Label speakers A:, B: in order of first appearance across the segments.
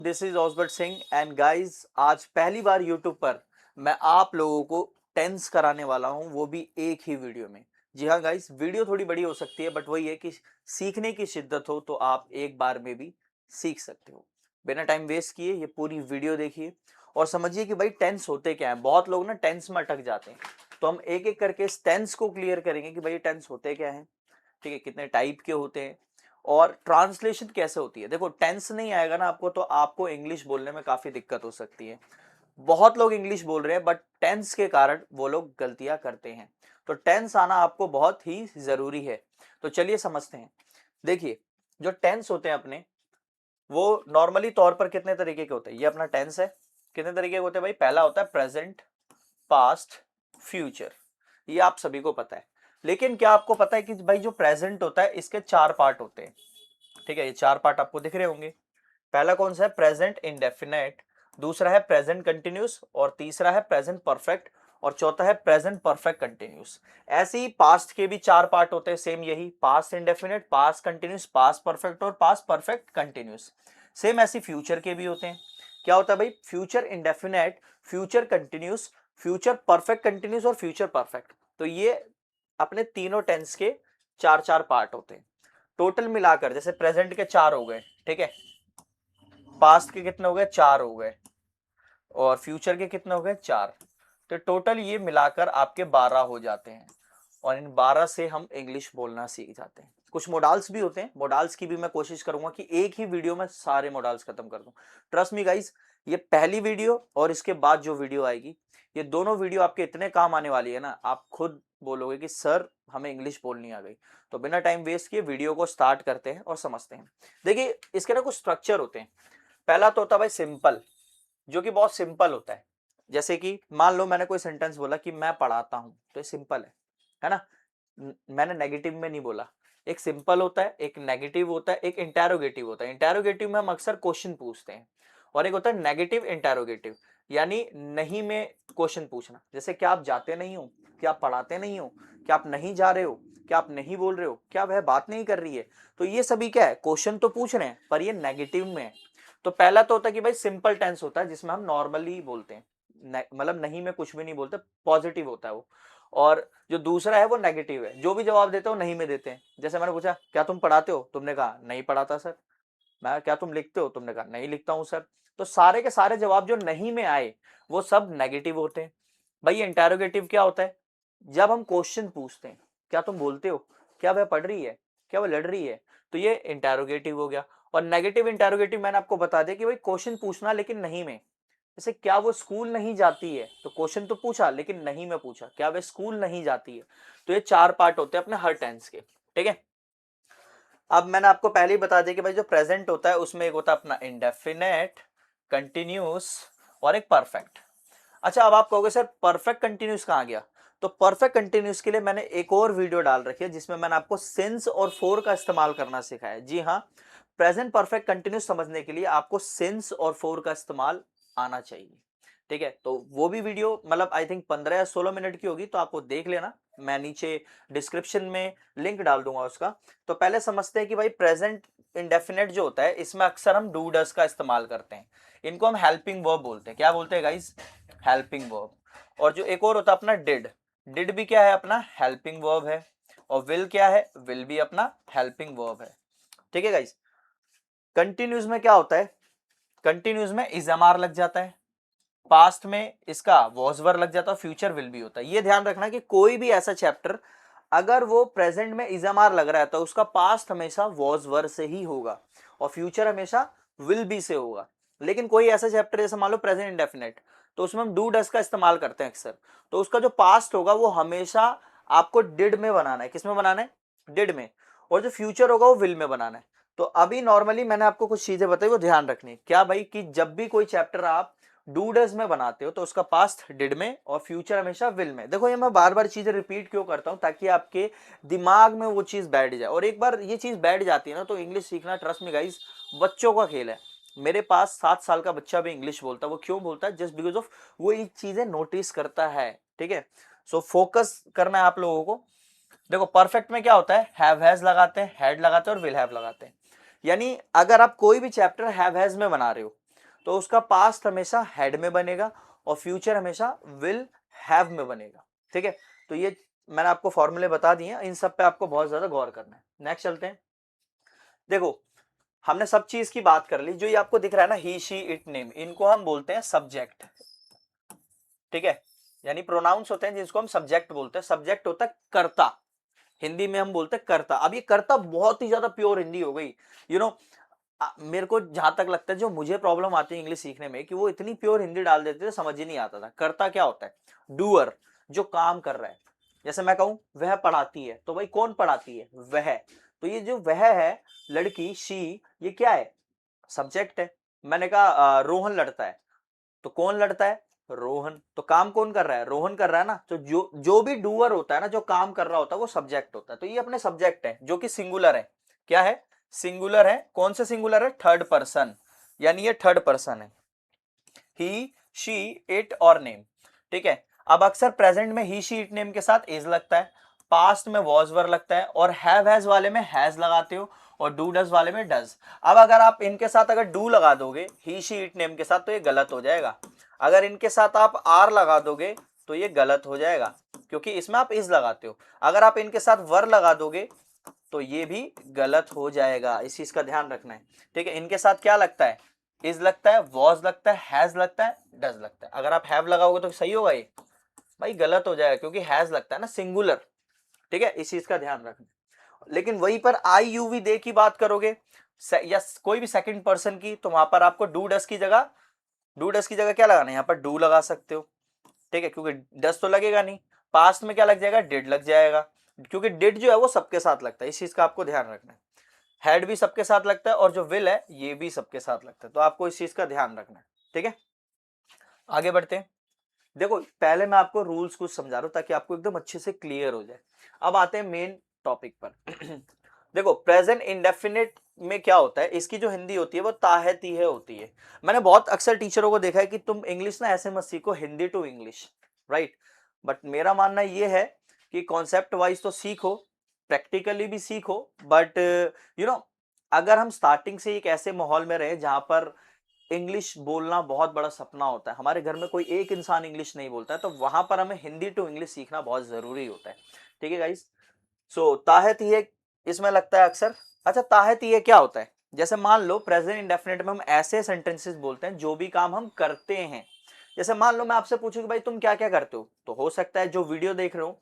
A: This is Osbert Singh and guys, आज पहली बार YouTube पर मैं आप लोगों को टेंस कराने वाला हूं, वो भी एक ही वीडियो में। जी हाँ गाइस, वीडियो थोड़ी बड़ी हो सकती है बट वही है कि सीखने की शिद्दत हो तो आप एक बार में भी सीख सकते हो। बिना टाइम वेस्ट किए ये पूरी वीडियो देखिए और समझिए कि भाई टेंस होते क्या है। बहुत लोग ना टेंस में अटक जाते हैं, तो हम एक एक करके इस टेंस को क्लियर करेंगे कि भाई टेंस होते क्या है, ठीक है, कितने टाइप के होते हैं और ट्रांसलेशन कैसे होती है। देखो, टेंस नहीं आएगा ना आपको तो आपको इंग्लिश बोलने में काफी दिक्कत हो सकती है। बहुत लोग इंग्लिश बोल रहे हैं बट टेंस के कारण वो लोग गलतियां करते हैं, तो टेंस आना आपको बहुत ही जरूरी है। तो चलिए समझते हैं। देखिए, जो टेंस होते हैं अपने, वो नॉर्मली तौर पर कितने तरीके के होते हैं। ये अपना टेंस है। कितने तरीके के होते हैं भाई? पहला होता है प्रेजेंट, पास्ट, फ्यूचर। ये आप सभी को पता है। लेकिन क्या आपको पता है कि भाई जो प्रेजेंट होता है इसके चार पार्ट होते हैं। ठीक है, ये चार पार्ट आपको दिख रहे होंगे। पहला कौन सा है? Present indefinite. दूसरा है प्रेजेंट कंटिन्यूस और तीसरा है प्रेजेंट परफेक्ट और चौथा है प्रेजेंट परफेक्ट कंटिन्यूस। ऐसे ही पास्ट के भी चार पार्ट होते हैं, सेम यही, past indefinite, past continuous, past perfect और पास्ट परफेक्ट कंटिन्यूस। सेम ऐसे फ्यूचर के भी होते हैं। क्या होता है भाई? Future indefinite, future continuous, future perfect continuous और फ्यूचर परफेक्ट। तो ये अपने तीनों टेंस के चार चार पार्ट होते हैं। टोटल मिलाकर जैसे प्रेजेंट के चार हो गए, ठीक है, पास्ट के कितने हो गए? चार हो गए, और फ्यूचर के कितने हो गए? चार। तो टोटल ये मिलाकर आपके 12 हो जाते हैं और इन 12 से हम इंग्लिश बोलना सीख जाते हैं। कुछ मोडाल्स भी होते हैं, मोडाल्स की भी मैं कोशिश करूंगा कि एक ही वीडियो में सारे मोडाल्स खत्म कर दूं। ट्रस्ट मी गाइस, ये पहली वीडियो और इसके बाद जो वीडियो आएगी, ये दोनों वीडियो आपके इतने काम आने वाली है ना, आप खुद बोलोगे कि सर हमें इंग्लिश बोलनी आ गई। तो बिना टाइम वेस्ट किए वीडियो को स्टार्ट करते हैं और समझते हैं। देखिए, इसके ना कुछ स्ट्रक्चर होते हैं। पहला तो होता है भाई सिंपल, जो कि बहुत सिंपल होता है। जैसे कि मान लो मैंने कोई सेंटेंस बोला कि मैं पढ़ाता हूं, तो ये सिंपल है ना। मैंने नेगेटिव में नहीं बोला। एक सिंपल होता है, एक नेगेटिव होता है, एक इंटेरोगेटिव होता है। इंटेरोगेटिव में हम अक्सर क्वेश्चन पूछते हैं, और एक होता है नेगेटिव इंटेरोगेटिव, यानी नहीं में क्वेश्चन पूछना। जैसे क्या आप जाते नहीं हो? क्या आप पढ़ाते नहीं हो? क्या आप नहीं जा रहे हो? क्या आप नहीं बोल रहे हो? क्या वह बात नहीं कर रही है? तो ये सभी क्या है? क्वेश्चन तो पूछ रहे हैं पर ये नेगेटिव में है। तो पहला तो होता है कि भाई सिंपल टेंस होता है जिसमें हम नॉर्मली बोलते हैं, मतलब नहीं में कुछ भी नहीं बोलते, पॉजिटिव होता है वो। और जो दूसरा है वो नेगेटिव है, जो भी जवाब देते हो नहीं में देते हैं। जैसे मैंने पूछा क्या तुम पढ़ाते हो? तुमने कहा नहीं पढ़ाता सर। मैं क्या तुम लिखते हो? तुमने कहा नहीं लिखता हूं सर। तो सारे के सारे जवाब जो नहीं में आए वो सब नेगेटिव होते हैं। भाई ये इंटेरोगेटिव क्या होता है? जब हम क्वेश्चन पूछते हैं, क्या तुम बोलते हो? क्या वह पढ़ रही है? क्या वह लड़ रही है? तो ये इंटेरोगेटिव हो गया। और नेगेटिव इंटेरोगेटिव मैंने आपको बता दिया कि भाई क्वेश्चन पूछना लेकिन नहीं में। जैसे क्या वो स्कूल नहीं जाती है? तो क्वेश्चन तो पूछा लेकिन नहीं में पूछा, क्या वह स्कूल नहीं जाती है? तो ये चार पार्ट होते हैं अपने हर टेंस के। ठीक है, अब मैंने आपको पहले ही बता दिया कि भाई जो प्रेजेंट होता है उसमें एक होता है अपना इंडेफिनेट, कंटिन्यूस और एक परफेक्ट। अच्छा, अब आप कहोगे सर परफेक्ट कंटिन्यूस कहां गया? तो परफेक्ट कंटिन्यूस के लिए मैंने एक और वीडियो डाल रखी है जिसमें मैंने आपको सिंस और फोर का इस्तेमाल करना सिखाया है। जी हाँ, प्रेजेंट परफेक्ट कंटिन्यूस समझने के लिए आपको सिंस और फोर का इस्तेमाल आना चाहिए। ठीक है, तो वो भी वीडियो मतलब आई थिंक 15 या 16 मिनट की होगी, तो आपको देख लेना। मैं नीचे डिस्क्रिप्शन में लिंक डाल दूंगा उसका। तो पहले समझते हैं कि भाई प्रेजेंट इंडेफिनेट जो होता है इसमें अक्सर हम डू डस का इस्तेमाल करते हैं। इनको हम हेल्पिंग वर्ब बोलते हैं। क्या बोलते हैं गाइस? Helping verb. और जो एक और होता है अपना डिड, डिड भी क्या है? अपना हेल्पिंग वर्ब है। और विल क्या है? विल भी अपना हेल्पिंग वर्ब है। ठीक है गाइस, कंटिन्यूज में क्या होता है? कंटिन्यूज में इज एम आर लग जाता है, पास्ट में इसका वॉज वर लग जाता है, फ्यूचर विल भी होता है। ये ध्यान रखना कि कोई भी ऐसा चैप्टर अगर वो प्रेजेंट में इज एम आर लग रहा है तो उसका पास्ट हमेशा वॉज वर से ही होगा और फ्यूचर हमेशा विल बी से होगा। लेकिन कोई ऐसा चैप्टर जैसे मान लो प्रेजेंट इंडेफिनेट, तो उसमें हम डू डस का इस्तेमाल करते हैं अक्सर। तो उसका जो पास्ट होगा वो हमेशा आपको डिड में बनाना है। किस में बनाना है? डिड में। और जो फ्यूचर होगा वो विल में बनाना है। तो अभी नॉर्मली मैंने आपको कुछ चीजें बताई, वो ध्यान रखनी है। क्या भाई? कि जब भी कोई चैप्टर आप डू डज में बनाते हो तो उसका पास्ट डिड में और फ्यूचर हमेशा विल में। देखो, ये मैं बार बार चीजें रिपीट क्यों करता हूं? ताकि आपके दिमाग में वो चीज बैठ जाए। और एक बार ये चीज बैठ जाती है ना तो इंग्लिश सीखना, ट्रस्ट में गाइस, बच्चों का खेल है। मेरे पास 7 साल का बच्चा भी इंग्लिश बोलता है। वो क्यों बोलता है? जस्ट बिकॉज ऑफ वो ये चीजें नोटिस करता है। ठीक है, सो फोकस करना है आप लोगों को। देखो, परफेक्ट में क्या होता है? हैव हैज लगाते हैं, हैड लगाते हैं और विल हैव लगाते हैं। यानी अगर आप कोई भी चैप्टर हैव हैज में बना रहे हो तो उसका पास्ट हमेशा हैड में बनेगा और फ्यूचर हमेशा विल हैव में बनेगा। ठीक है, तो ये मैंने आपको फॉर्मूले बता दिए हैं, इन सब पे आपको बहुत ज्यादा गौर करना है। नेक्स्ट चलते हैं। देखो हमने सब चीज की बात कर ली। जो ये आपको दिख रहा है ना, ही शी इट नेम, इनको हम बोलते हैं सब्जेक्ट। ठीक है, यानी प्रोनाउंस होते हैं जिसको हम सब्जेक्ट बोलते हैं। सब्जेक्ट होता है कर्ता, हिंदी में हम बोलते हैं कर्ता। अब ये कर्ता बहुत ही ज्यादा प्योर हिंदी हो गई। यू नो मेरे को जहां तक लगता है, जो मुझे प्रॉब्लम आती है इंग्लिश सीखने में, कि वो इतनी प्योर हिंदी डाल देते थे, समझ ही नहीं आता था। कर्ता क्या होता है? डूअर, जो काम कर रहा है। जैसे मैं कहूं वह पढ़ाती है, तो भाई कौन पढ़ाती है? वह। तो ये जो वह है, लड़की, शी, ये क्या है? सब्जेक्ट है। मैंने कहा रोहन लड़ता है, तो कौन लड़ता है? रोहन। तो काम कौन कर रहा है? रोहन कर रहा है ना। तो जो जो भी डूअर होता है ना, जो काम कर रहा होता है, वो सब्जेक्ट होता है। तो ये अपने सब्जेक्ट है, जो कि सिंगुलर है। क्या है? सिंगुलर है। कौन से सिंगुलर है? थर्ड पर्सन, यानी ये थर्ड पर्सन है। ही, शी, इट और नेम। ठीक है, अब अक्सर प्रेजेंट में ही, शी, इट, नेम के साथ इज लगता है, पास्ट में वॉज वर लगता है, और हैव हैज वाले में हैज लगाते हो, और डू डज वाले में डज। अब अगर आप इनके साथ अगर डू लगा दोगे ही, शी, इट, नेम के साथ, तो ये गलत हो जाएगा। अगर इनके साथ आप आर लगा दोगे तो ये गलत हो जाएगा, क्योंकि इसमें आप इज लगाते हो। अगर आप इनके साथ वर लगा दोगे तो ये भी गलत हो जाएगा, इस चीज का ध्यान रखना है। ठीक है, इनके साथ क्या लगता है? इज लगता है, वॉज लगता है, हैज लगता है, डज लगता है। अगर आप हैव लगाओगे तो सही होगा ये? भाई गलत हो जाएगा, क्योंकि हैज लगता है ना, सिंगुलर। ठीक है, इस चीज का ध्यान रखना। लेकिन वहीं पर आई यू वी दे की बात करोगे, या कोई भी सेकंड पर्सन की, तो वहां पर आपको डू डस की जगह क्या लगाना है? यहाँ पर डू लगा सकते हो। ठीक है, क्योंकि डस तो लगेगा नहीं। पास्ट में क्या लग जाएगा? डिड लग जाएगा, क्योंकि डिड जो है वो सबके साथ लगता है, इस चीज का आपको ध्यान रखना है। हैड भी सबके साथ लगता है, और जो विल है ये भी सबके साथ लगता है, तो आपको इस चीज का ध्यान रखना है। ठीक है, आगे बढ़ते हैं। देखो पहले मैं आपको रूल्स कुछ समझा रहा हूं, ताकि आपको एकदम अच्छे से क्लियर हो जाए। अब आते हैं मेन टॉपिक पर। देखो प्रेजेंट इंडेफिनिट में क्या होता है, इसकी जो हिंदी होती है वो ताहे तीहे होती है। मैंने बहुत अक्सर टीचरों को देखा है कि तुम इंग्लिश ना ऐसे मत सीखो, Hindi to English, right. But मेरा मानना ये है कि कॉन्सेप्ट वाइज तो सीखो, प्रैक्टिकली भी सीखो, बट यू नो अगर हम स्टार्टिंग से एक ऐसे माहौल में रहे जहां पर इंग्लिश बोलना बहुत बड़ा सपना होता है, हमारे घर में कोई एक इंसान इंग्लिश नहीं बोलता है, तो वहां पर हमें हिंदी टू इंग्लिश सीखना बहुत जरूरी होता है। ठीक है गाइस, सो ताहत ये इसमें लगता है अक्सर। अच्छा, ताहत ये क्या होता है? जैसे मान लो प्रेजेंट इंडेफिनिट में हम ऐसे सेंटेंसेस बोलते हैं जो भी काम हम करते हैं। जैसे मान लो मैं आपसे पूछूं कि भाई तुम क्या क्या करते हो, तो हो सकता है जो वीडियो देख रहे हो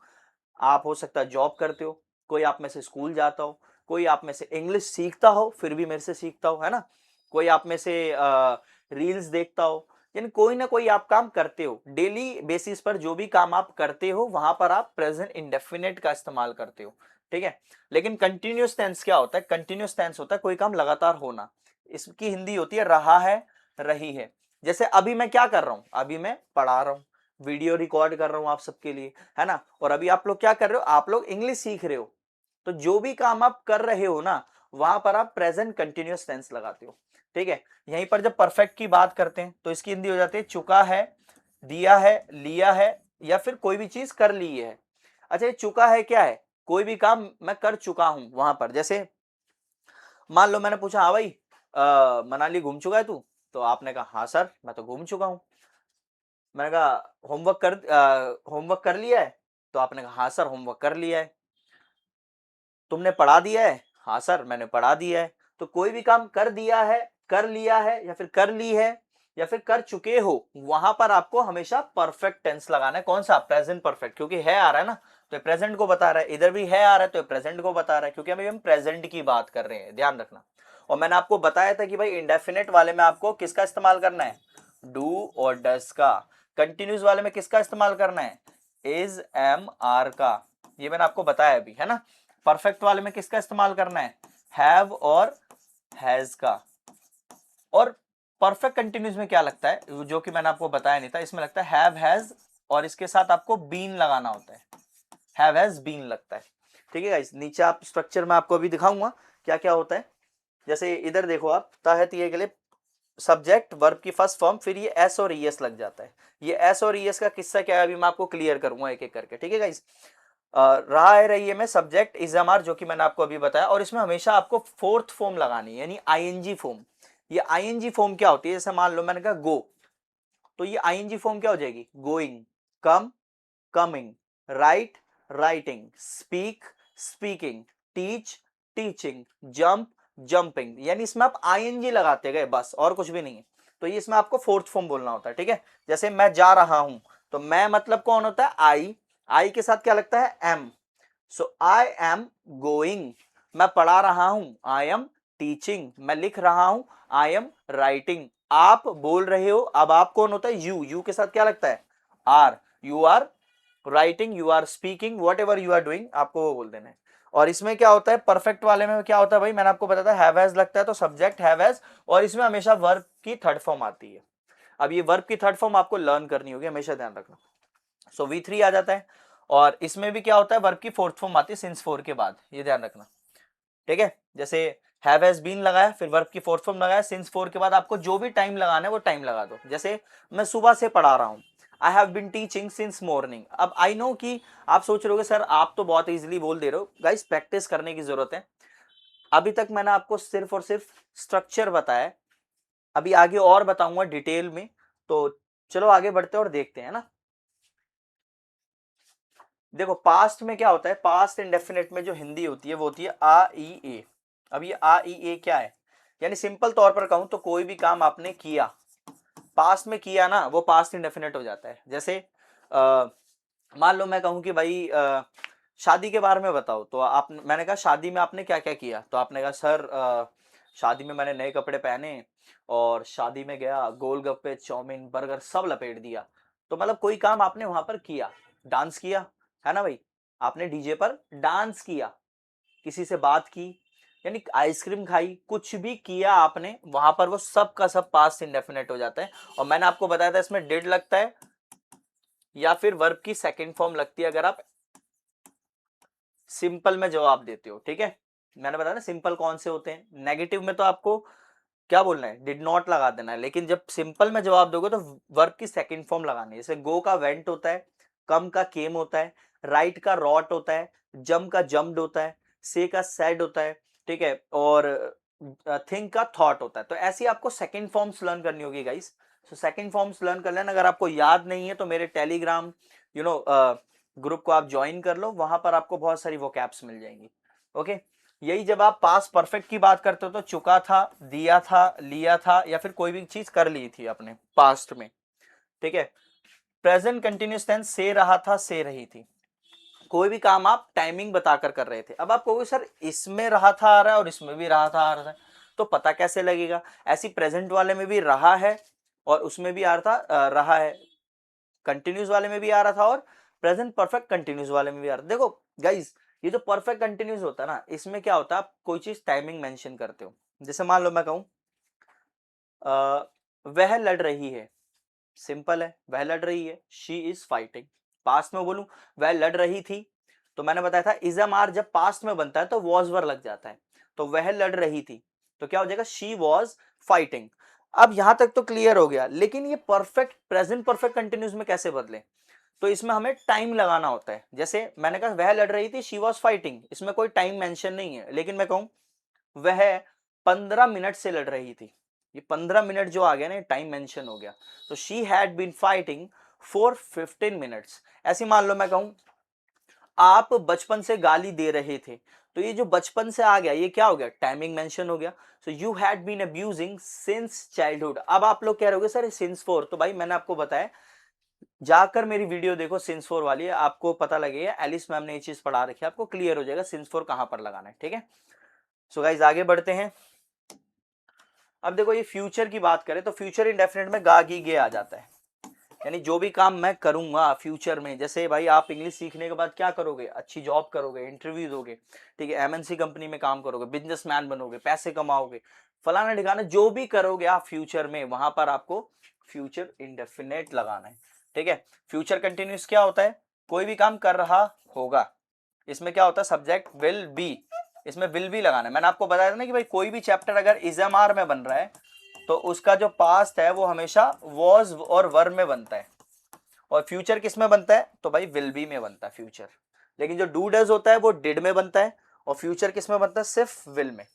A: आप, हो सकता है जॉब करते हो, कोई आप में से स्कूल जाता हो, कोई आप में से इंग्लिश सीखता हो फिर भी मेरे से सीखता हो, है ना, कोई आप में से रील्स देखता हो, यानी कोई ना कोई आप काम करते हो डेली बेसिस पर। जो भी काम आप करते हो वहां पर आप प्रेजेंट इंडेफिनिट का इस्तेमाल करते हो। ठीक है, लेकिन कंटिन्यूअस टेंस क्या होता है? कंटिन्यूअस टेंस होता है कोई काम लगातार होना। इसकी हिंदी होती है रहा है, रही है। जैसे अभी मैं क्या कर रहा हूं? अभी मैं पढ़ा रहा हूं, वीडियो रिकॉर्ड कर रहा हूं आप सबके लिए, है ना। और अभी आप लोग क्या कर रहे हो? आप लोग इंग्लिश सीख रहे हो। तो जो भी काम आप कर रहे हो ना, वहां पर आप प्रेजेंट कंटिन्यूअस टेंस लगाते हो। ठीक है, यहीं पर जब परफेक्ट की बात करते हैं तो इसकी हिंदी हो जाती है चुका है, दिया है, लिया है, या फिर कोई भी चीज कर ली है। अच्छा, ये चुका है क्या है? कोई भी काम मैं कर चुका हूं। वहां पर जैसे मान लो मैंने पूछा, हाँ भाई मनाली घूम चुका है तू? तो आपने कहा हाँ सर मैं तो घूम चुका हूं। मैंने कहा होमवर्क कर लिया है? तो आपने कहा हाँ सर होमवर्क कर लिया है। तुमने पढ़ा दिया है? हाँ सर मैंने पढ़ा दिया है। तो कोई भी काम कर दिया है, कर लिया है, या फिर कर ली है, या फिर कर चुके हो, वहां पर आपको हमेशा परफेक्ट टेंस लगाना है। कौन सा? प्रेजेंट परफेक्ट, क्योंकि है आ रहा है ना, तो प्रेजेंट को बता रहा है। इधर भी है आ रहा है तो प्रेजेंट को बता रहा है, क्योंकि अभी हम प्रेजेंट की बात कर रहे हैं, ध्यान रखना। और मैंने आपको बताया था कि भाई इंडेफिनेट वाले में आपको किसका इस्तेमाल करना है? डू और डस का। कंटिन्यूस वाले में किसका इस्तेमाल करना है? इज, एम, आर का। ये मैंने आपको बताया अभी, है ना। परफेक्ट वाले में किसका इस्तेमाल करना है? हैव और हैज का। और परफेक्ट कंटिन्यूस में क्या लगता है, जो कि मैंने आपको बताया नहीं था, इसमें लगता है हैव हैज, और इसके साथ आपको बीन लगाना होता है। हैव हैज बीन लगता है। ठीक है गाइस, नीचे आप स्ट्रक्चर में आपको अभी दिखाऊंगा क्या क्या होता है। जैसे इधर देखो आप, ताहतिये के लिए सब्जेक्ट वर्ब की फर्स्ट फॉर्म, फिर ये एस और ईएस लग जाता है। ये एस और ईएस का किस्सा क्या है अभी मैं आपको क्लियर करूंगा एक एक करके। ठीक है गाइस, रहा है, रही है में सब्जेक्ट इज एम आर, जो कि मैंने आपको अभी बताया, और इसमें हमेशा आपको फोर्थ फॉर्म लगानी है, यानी आईएनजी फॉर्म। ये आईएनजी फॉर्म क्या होती है, जैसे मान लो मैंने कहा गो, तो ये आईएनजी फॉर्म क्या हो जाएगी, going, come, coming, write, writing, speak, speaking, teach, teaching, jump, jumping. यानी इसमें आप आईएनजी लगाते गए बस, और कुछ भी नहीं है। तो ये इसमें आपको फोर्थ फॉर्म बोलना होता है, ठीक है। जैसे मैं जा रहा हूं, तो मैं मतलब कौन होता है, आई के साथ क्या लगता है, am. So I am going. मैं पढ़ा रहा हूं, आई एम टीचिंग। मैं लिख रहा हूं, आई एम राइटिंग। आप बोल रहे हो, अब आप कौन होता है, यू के साथ क्या लगता है, are. You are writing, you are speaking, whatever you are doing, आपको वो बोल देना है। और इसमें क्या होता है, परफेक्ट वाले में क्या होता है भाई, मैंने आपको बताया था हैव हैज लगता है तो सब्जेक्ट हैव हैज, और इसमें हमेशा वर्ब की थर्ड फॉर्म आती है। अब ये वर्ब की थर्ड फॉर्म आपको लर्न करनी होगी, हमेशा ध्यान रखना। सो V3 आ जाता है। और इसमें भी क्या होता है, वर्ब की फोर्थ फॉर्म आती है सिंस फोर के बाद, ये ध्यान रखना, ठीक है। जैसे हैव हैज बीन लगाया, फिर वर्ब की फोर्थ फॉर्म लगाया, सिंस फोर के बाद आपको जो भी टाइम लगाना है वो टाइम लगा दो। जैसे मैं सुबह से पढ़ा रहा हूं, I have been teaching since morning. अब आई नो कि आप सोच रहे हो सर आप तो बहुत इजीली बोल दे रहे हो, गाइस प्रैक्टिस करने की जरूरत है। अभी तक मैंने आपको सिर्फ और सिर्फ स्ट्रक्चर बताया है, अभी आगे और बताऊंगा डिटेल में। तो चलो आगे बढ़ते हैं और देखते हैं ना। देखो पास्ट में क्या होता है, पास्ट इंडेफिनिट में जो हिंदी होती है वो होती है आ ई ए। अब ये आ ई ए क्या है, यानी सिंपल तौर पर कहूं तो कोई भी काम आपने किया, पास्ट में किया ना, वो पास्ट इंडेफिनिट हो जाता है। जैसे मान लो मैं कहूं कि भाई शादी के बारे में बताओ, तो आप, मैंने कहा शादी में आपने क्या क्या किया, तो आपने कहा सर शादी में मैंने नए कपड़े पहने, और शादी में गया, गोलगप्पे चाउमीन बर्गर सब लपेट दिया। तो मतलब कोई काम आपने वहां पर किया, डांस किया, है ना भाई, आपने डीजे पर डांस किया, किसी से बात की, यानी आइसक्रीम खाई, कुछ भी किया आपने वहां पर, वो सब का सब पास्ट इंडेफिनिट हो जाता है। और मैंने आपको बताया था इसमें डिड लगता है या फिर वर्ब की सेकंड फॉर्म लगती है अगर आप सिंपल में जवाब देते हो, ठीक है। मैंने बताया ना सिंपल कौन से होते हैं, नेगेटिव में तो आपको क्या बोलना है, डिड नॉट लगा देना है, लेकिन जब सिंपल में जवाब दोगे तो वर्ब की सेकंड फॉर्म लगानी है। जैसे गो का वेंट होता है, कम का केम होता है, राइट का रॉट होता है, जम का जम्प्ड होता है, से का सैड होता है, ठीक है, और थिंक का थॉट होता है। तो ऐसी आपको सेकंड फॉर्म्स लर्न करनी होगी guys. So second forms learn कर लेना, अगर आपको याद नहीं है तो मेरे टेलीग्राम ग्रुप को आप ज्वाइन कर लो, वहां पर आपको बहुत सारी वोकैब्स मिल जाएंगी। ओके, यही जब आप पास्ट परफेक्ट की बात करते हो तो चुका था, दिया था, लिया था, या फिर कोई भी चीज कर ली थी अपने पास्ट में, ठीक है। प्रेजेंट कंटिन्यूस टेंस से रहा था, से रही थी, कोई भी काम आप टाइमिंग बताकर कर रहे थे। अब आप कहोगे सर इसमें रहा था आ रहा है और इसमें भी रहा था आ रहा है, तो पता कैसे लगेगा। ऐसी प्रेजेंट वाले में भी रहा है और उसमें भी आ रहा था, रहा है कंटिन्यूस वाले में भी आ रहा था, और प्रेजेंट परफेक्ट कंटिन्यूस वाले में भी आ रहा था। देखो गाइज, ये जो परफेक्ट कंटिन्यूस होता है ना, इसमें क्या होता है, आप कोई चीज टाइमिंग मेंशन करते हो। जैसे मान लो मैं कहूं वह लड़ रही है, सिंपल है, वह लड़ रही है, शी इज फाइटिंग। पास्ट में बोलूं वह लड़ रही थी, तो मैंने बताया था इजम आर जब पास्ट में बनता है तो वॉज वर लग जाता है, तो वह लड़ रही थी, तो क्या हो जाएगा, शी वॉज फाइटिंग। अब यहां तक तो क्लियर हो गया, लेकिन ये परफेक्ट प्रेजेंट परफेक्ट कंटिन्यूस में कैसे बदले, तो इसमें हमें टाइम लगाना होता है। जैसे मैंने कहा वह लड़ रही थी, शी वॉज फाइटिंग, इसमें कोई टाइम मेंशन नहीं है, लेकिन मैं कहूं वह 15 मिनट से लड़ रही थी, ये 15 मिनट जो आ गया ना, टाइम मेंशन हो गया। तो she had been fighting for 15 minutes. ऐसे मान लो मैं कहूं आप बचपन से गाली दे रहे थे, तो ये जो बचपन से आ गया ये क्या हो गया, टाइमिंग मेंशन हो गया। So you had been abusing since childhood. अब आप लोग कह रहे होगे सर सिंस फोर, तो भाई मैंने आपको बताया, जाकर मेरी वीडियो देखो सिंस फोर वाली है, आपको पता लगेगा, एलिस मैम ने ये चीज पढ़ा रखी है, आपको क्लियर हो जाएगा सिंस फोर कहां पर लगाना है, ठीक है। सो गाइज आगे बढ़ते हैं। अब देखो ये फ्यूचर की बात करें तो फ्यूचर इंडेफिनिट में गा गी गे आ जाता है, यानी जो भी काम मैं करूंगा फ्यूचर में, जैसे भाई आप इंग्लिश सीखने के बाद क्या करोगे, अच्छी जॉब करोगे, इंटरव्यू दोगे, ठीक है, एमएनसी कंपनी में काम करोगे, बिजनेसमैन बनोगे, पैसे कमाओगे, फलाना ठिकाना जो भी करोगे आप फ्यूचर में, वहां पर आपको फ्यूचर इंडेफिनेट लगाना है, ठीक है। फ्यूचर कंटिन्यूस क्या होता है, कोई भी काम कर रहा होगा, इसमें क्या होता है, सब्जेक्ट विल बी, इसमें विल बी लगाना है। मैंने आपको बताया था ना कि भाई कोई भी चैप्टर अगर इजम आर में बन रहा है तो उसका जो पास्ट है वो हमेशा वॉज और वर में बनता है, और फ्यूचर किस में बनता है, तो भाई विल बी में बनता है फ्यूचर। लेकिन जो डू डज होता है वो डिड में बनता है, और फ्यूचर किस में बनता है, सिर्फ विल में।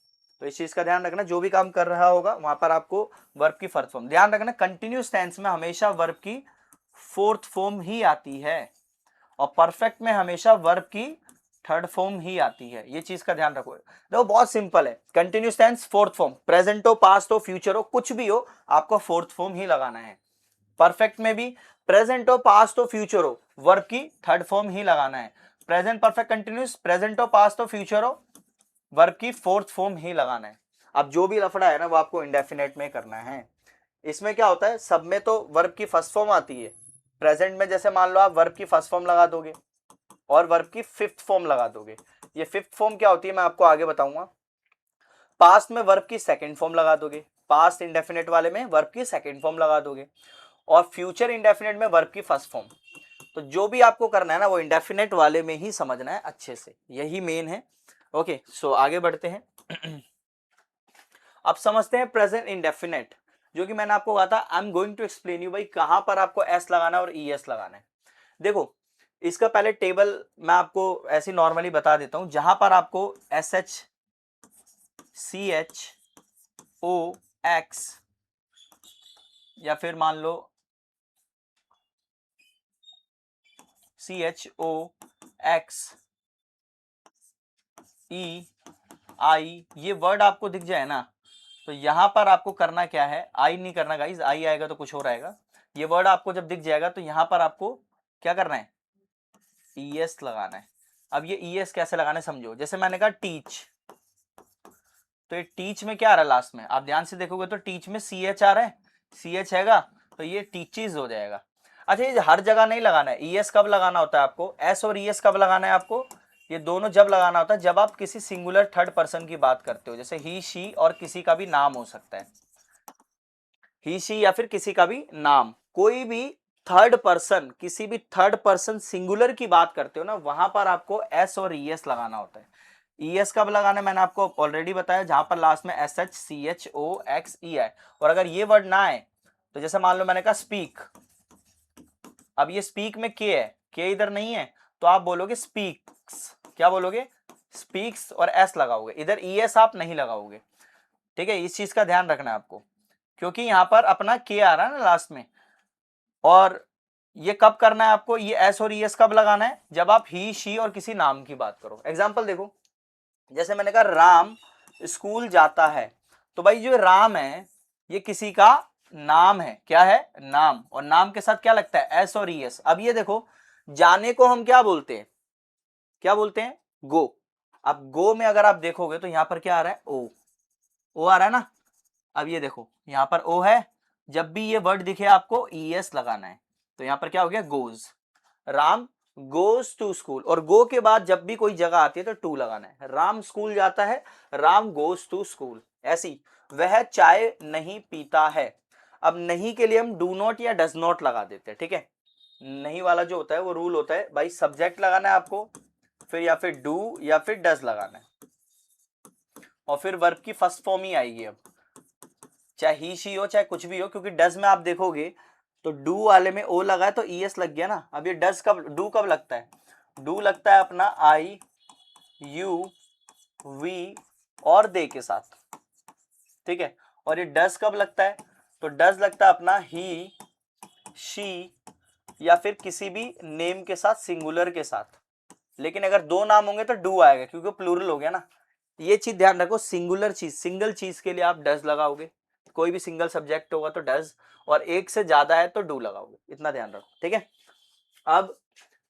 A: तो इस चीज का ध्यान रखना, जो भी काम कर रहा होगा वहां पर आपको वर्ब की फर्स्ट फॉर्म ध्यान रखना। कंटिन्यूस टेंस में हमेशा वर्ब की फोर्थ फॉर्म ही आती है और परफेक्ट में हमेशा वर्ब की थर्ड फॉर्म ही आती है, ये चीज का ध्यान रखो। देखो बहुत सिंपल है, continuous tense fourth form, present हो पास्ट हो फ्यूचर हो कुछ भी हो आपको फोर्थ फॉर्म ही लगाना है। परफेक्ट में भी प्रेजेंट हो पास्ट हो फ्यूचर हो वर्ब की थर्ड फॉर्म ही लगाना है। प्रेजेंट परफेक्ट कंटिन्यूस, प्रेजेंट हो पास्ट हो फ्यूचर हो वर्ब की फोर्थ फॉर्म ही लगाना है। अब जो भी लफड़ा है ना वो आपको इंडेफिनेट में करना है। इसमें क्या होता है, सब में तो वर्ब की फर्स्ट फॉर्म आती है। प्रेजेंट में जैसे मान लो आप वर्ब की फर्स्ट फॉर्म लगा दोगे और वर्ब की फिफ्थ फॉर्म लगा दोगे। ये फिफ्थ फॉर्म क्या होती है मैं आपको आगे बताऊंगा। पास्ट में वर्ब की सेकंड फॉर्म लगा दोगे, पास्ट इंडेफिनेट वाले में वर्ब की सेकंड फॉर्म लगा दोगे और फ्यूचर इंडेफिनेट में वर्ब की फर्स्ट फॉर्म। तो जो भी आपको करना है ना वो इंडेफिनेट वाले में ही समझना है अच्छे से, यही मेन है। ओके सो आगे बढ़ते हैं। अब समझते हैं प्रेजेंट इंडेफिनेट, जो कि मैंने आपको कहा था I am going to explain you भाई कहां पर आपको एस लगाना है और ई एस लगाना है। देखो इसका पहले टेबल मैं आपको ऐसे नॉर्मली बता देता हूं, जहां पर आपको S H C H O X या फिर मान लो सी एच ओ एक्स ई आई ये वर्ड आपको दिख जाए ना, तो यहां पर आपको करना क्या है, आई नहीं करना गाइज, आई आएगा तो कुछ और आएगा। ये वर्ड आपको जब दिख जाएगा तो यहां पर आपको क्या करना है, ई एस लगाना है। अब ये ई एस कैसे लगाना है समझो, जैसे मैंने कहा टीच, तो ये टीच में क्या आ रहा है लास्ट में, आप ध्यान से देखोगे तो टीच में सी एच आ रहा है, सी एच हैगा तो ये टीचीज हो जाएगा। अच्छा ये हर जगह नहीं लगाना है, ई एस कब लगाना होता है आपको, एस और ई एस कब लगाना है आपको, ये दोनों जब लगाना होता है जब आप किसी सिंगुलर थर्ड पर्सन की बात करते हो, जैसे ही शी और किसी का भी नाम हो सकता है, ही शी या फिर किसी का भी नाम, कोई भी थर्ड पर्सन, किसी भी थर्ड पर्सन सिंगुलर की बात करते हो ना वहां पर आपको एस और ई एस लगाना होता है। ई एस कब लगाना है मैंने आपको ऑलरेडी बताया, जहां पर लास्ट में S H C H O X E आए, और अगर ये वर्ड ना आए तो जैसे मान लो मैंने कहा स्पीक, अब ये स्पीक में के है, के इधर नहीं है तो आप बोलोगे स्पीक्स, क्या बोलोगे स्पीक्स और एस लगाओगे, इधर ई एस आप नहीं लगाओगे। ठीक है इस चीज का ध्यान रखना है आपको, क्योंकि यहां पर अपना के आ रहा है ना लास्ट में। और ये कब करना है आपको, ये एस और ई एस कब लगाना है, जब आप ही शी और किसी नाम की बात करो। एग्जाम्पल देखो, जैसे मैंने कहा राम स्कूल जाता है, तो भाई जो राम है ये किसी का नाम है, क्या है नाम, और नाम के साथ क्या लगता है एस और ई एस। अब ये देखो जाने को हम क्या बोलते हैं, क्या बोलते हैं गो। अब गो में अगर आप देखोगे तो यहां पर क्या आ रहा है ओ आ रहा है ना। अब ये देखो यहां पर ओ है, जब भी ये वर्ड दिखे आपको ई एस लगाना है, तो यहां पर क्या हो गया goes, Ram goes to school, और गो के बाद जब भी कोई जगह आती है तो टू लगाना है, राम स्कूल जाता है, राम गोज टू स्कूल। ऐसी वह चाय नहीं पीता है, अब नहीं के लिए हम डू नॉट या डज नॉट लगा देते हैं। ठीक है नहीं वाला जो होता है वो रूल होता है भाई, सब्जेक्ट लगाना है आपको, फिर या फिर डू या फिर डज लगाना है, और फिर वर्ब की फर्स्ट फॉर्म ही आएगी। अब चाहे ही शी हो चाहे कुछ भी हो, क्योंकि डज में आप देखोगे तो डू वाले में ओ लगा है तो ई एस लग गया ना। अब ये डज कब, डू कब लगता है, डू लगता है अपना आई यू वी और दे के साथ। ठीक है और ये डज कब लगता है, तो डज लगता है अपना ही शी या फिर किसी भी नेम के साथ, सिंगुलर के साथ। लेकिन अगर दो नाम होंगे तो डू आएगा क्योंकि प्लूरल हो गया ना। ये चीज ध्यान रखो, सिंगुलर चीज सिंगल चीज के लिए आप डज लगाओगे, कोई भी सिंगल सब्जेक्ट होगा तो डज, और एक से ज्यादा है तो डू लगाओगे, इतना ध्यान रखो। ठीक है अब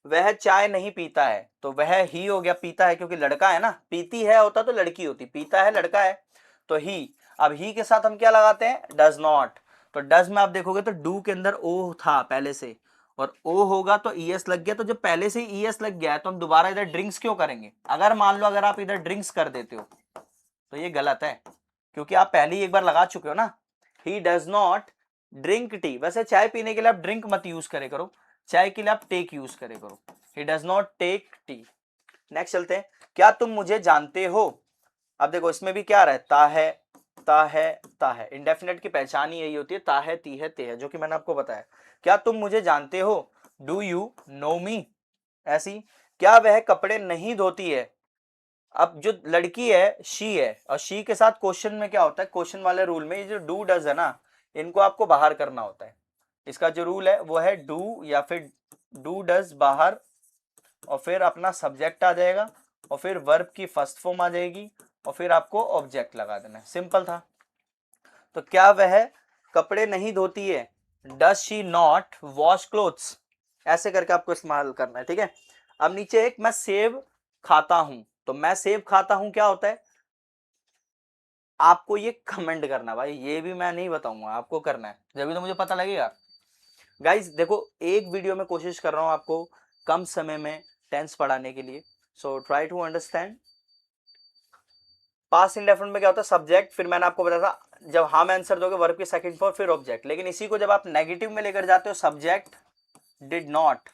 A: वह चाय नहीं पीता है, तो वह ही हो गया, पीता है क्योंकि लड़का है ना, पीती है होता तो लड़की होती, पीता है लड़का है तो ही। अब ही के साथ हम क्या लगाते हैं डज नॉट, तो डज में आप देखोगे तो डू के अंदर ओ था पहले से, और ओ होगा तो ई एस लग गया, तो जब पहले से ई एस लग गया है तो हम दोबारा इधर ड्रिंक्स क्यों करेंगे। अगर मान लो अगर आप इधर ड्रिंक्स कर देते हो तो ये गलत है, क्योंकि आप पहले ही एक बार लगा चुके हो ना, ही डज नॉट ड्रिंक टी। वैसे चाय पीने के लिए आप ड्रिंक मत यूज करे करो, चाय के लिए आप टेक यूज करे करो, ही does not take tea. Next चलते हैं, क्या तुम मुझे जानते हो। अब देखो इसमें भी क्या रहा है, ता है, इंडेफिनेट की पहचान ही यही होती है, ता है ती है ते है, जो कि मैंने आपको बताया। क्या तुम मुझे जानते हो, डू यू नो मी। ऐसी क्या वह कपड़े नहीं धोती है, अब जो लड़की है शी है, और शी के साथ क्वेश्चन में क्या होता है, क्वेश्चन वाले रूल में ये जो डू डज है ना, इनको आपको बाहर करना होता है। इसका जो रूल है वो है डू या फिर डू डज बाहर, और फिर अपना सब्जेक्ट आ जाएगा, और फिर वर्ब की फर्स्ट फॉर्म आ जाएगी, और फिर आपको ऑब्जेक्ट लगा देना है। सिंपल था। तो क्या वह कपड़े नहीं धोती है, does she not wash clothes, ऐसे करके आपको इस्तेमाल करना है। ठीक है। अब नीचे एक मैं सेब खाता हूं, तो मैं सेब खाता हूं क्या होता है, आपको ये कमेंट करना भाई, ये भी मैं नहीं बताऊंगा, आपको करना है, जब तो मुझे पता लगेगा। गाइस देखो, एक वीडियो में कोशिश कर रहा हूं आपको कम समय में टेंस पढ़ाने के लिए, so try to understand. Past indefinite में क्या होता है, सब्जेक्ट, फिर मैंने आपको बताया था जब हाँ में आंसर दोगे वर्ब की सेकंड फॉर्म फिर ऑब्जेक्ट, लेकिन इसी को जब आप नेगेटिव में लेकर जाते हो, सब्जेक्ट डिड नॉट,